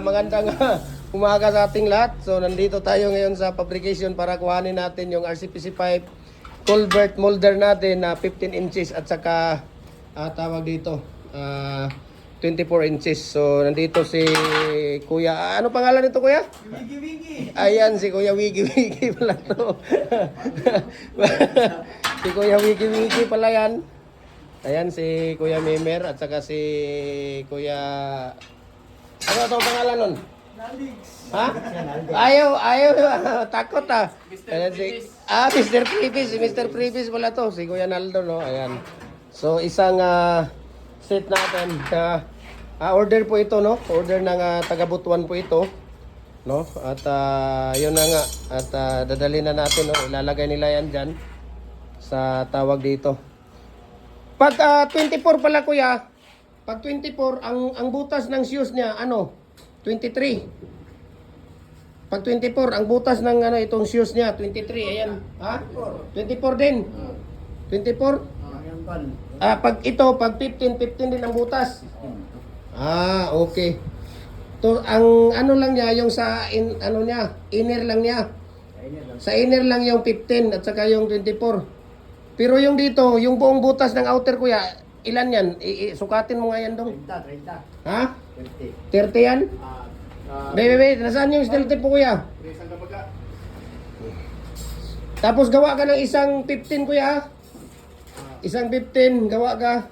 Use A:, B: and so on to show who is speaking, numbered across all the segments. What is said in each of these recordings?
A: Magandang umaga sa ating lahat. So nandito tayo ngayon sa fabrication para kuhanin natin yung RCPC pipe culvert molder natin na 15 inches at saka tawag dito 24 inches. So nandito si Kuya, ano pangalan nito Kuya?
B: Wigi Wigi.
A: Ayan si Kuya Wigi Wigi pala to. Si Kuya Wigi Wigi pala yan. Ayan si Kuya Memer at saka si Kuya, ano itong pangalan nun?
B: Nalix.
A: Ha? Ayaw, takot ah. Ayan si, Mr. Previs, si Mr. Previs pala to, si Kuya Naldo, no? Ayan. So, isang set natin. Order po ito, no? Order ng taga-Butuan po ito, no? At yun na nga. At dadali na natin, no? Ilalagay nila yan dyan sa tawag dito. Pag 24 pala Kuya, pag 24, ang butas ng shoes niya, ano? 23. Pag 24, ang butas ng ano itong shoes niya, 23. Ayan. Ha? 24 din. 24? Pag ito, pag 15 din ang butas. Okay. To, ang ano lang niya, yung sa ano niya, inner lang niya. Sa inner lang yung 15 at saka yung 24. Pero yung dito, yung buong butas ng outer Kuya, ilan yan? Sukatin mo nga yan dong.
B: 30.
A: Ha?
B: 30.
A: 30 yan? Wait. Nasaan yung steel tip po Kuya?
B: Isang kabaga.
A: Tapos gawa ka ng isang 15 Kuya. Isang 15, gawa ka.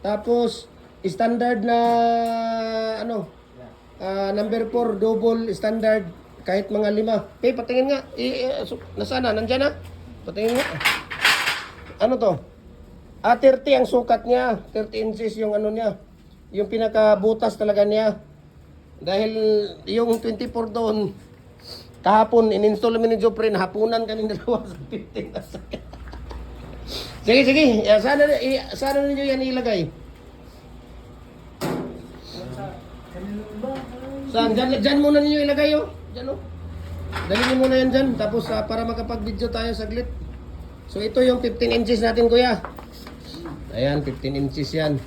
A: Tapos, standard na, ano, number 4, double standard, kahit mga 5. Patingin nga. Nasaan na? Nandyan na? Patingin nga. Ano to? 30 ang sukat niya. 30 inches yung ano niya. Yung pinakabutas talaga niya. Dahil yung 24 doon, kahapon, in-install namin ni Joprin, hapunan kaming dalawa sa 15. Sige. Sana ninyo yan ilagay. Saan? Dyan muna ninyo ilagay, oh. Dyan, oh. Dali nyo muna yan dyan. Tapos para makapag-video tayo saglit. So ito yung 15 inches natin Kuya. Ayan, 15 inches yan.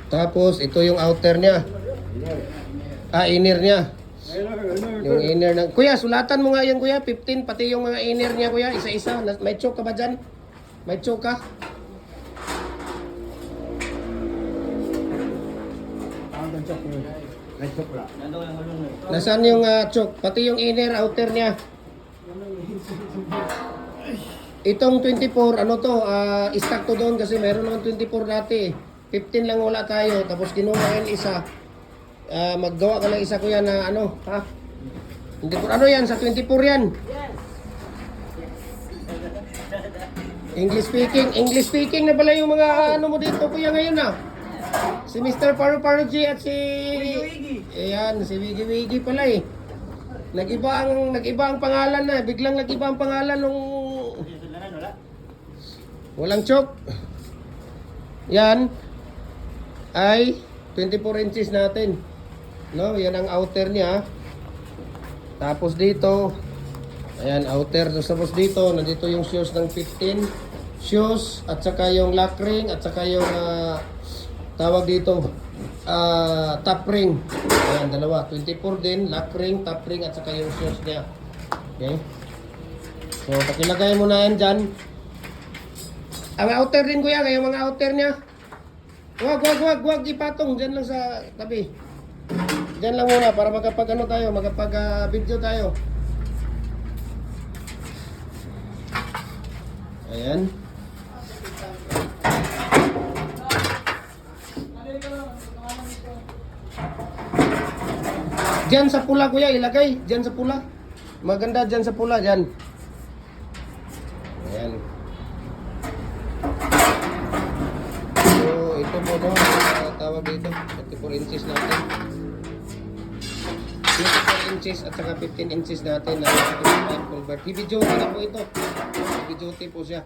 A: Tapos ito yung outer niya. Inner niya. Yung inner ng Kuya, sulatan mo nga yan Kuya, 15 pati yung mga inner niya Kuya, isa-isa. May choke ka ba dyan? May choke ka? Nasaan yung choke? Pati yung inner, outer niya. Itong 24, ano to, stock to doon kasi mayroon naman 24 dati. 15 lang wala tayo, tapos kinuha yan isa. Maggawa ka ng isa Kuya na ano, ha? 24, ano yan? Sa 24 yan? English speaking na pala yung mga ano mo dito Kuya ngayon Si Mr. Paru G at si
B: Wigi.
A: Ayan, si Wigi Wigi pala Nag-iba ang pangalan na, biglang nag-iba ang pangalan nung walang choke. Yan ay 24 inches natin. No, yan ang outer niya. Tapos dito, ayan outer, tapos dito, nandito yung shoes ng 15 shoes at saka yung lock ring at saka yung tawag dito top ring. Ayan, dalawa, 24 din, lock ring, top ring at saka yung shoes niya. Okay? So, pakilagay mo na yan dyan. Ang outer din Kuya, yung mga outer niya. Wag ipatong dyan lang sa tabi. Dyan lang muna para magkapag ano tayo, magkapag video tayo. Ayan. Diyan sa pula Kuya, ilagay. Diyan sa pula. Maganda diyan sa pula, diyan. Ayan. So, ito po no, tawag dito. 34 inches natin. 24 inches at saka 15 inches natin na culvert. Heavy duty na po ito. Heavy duty po siya.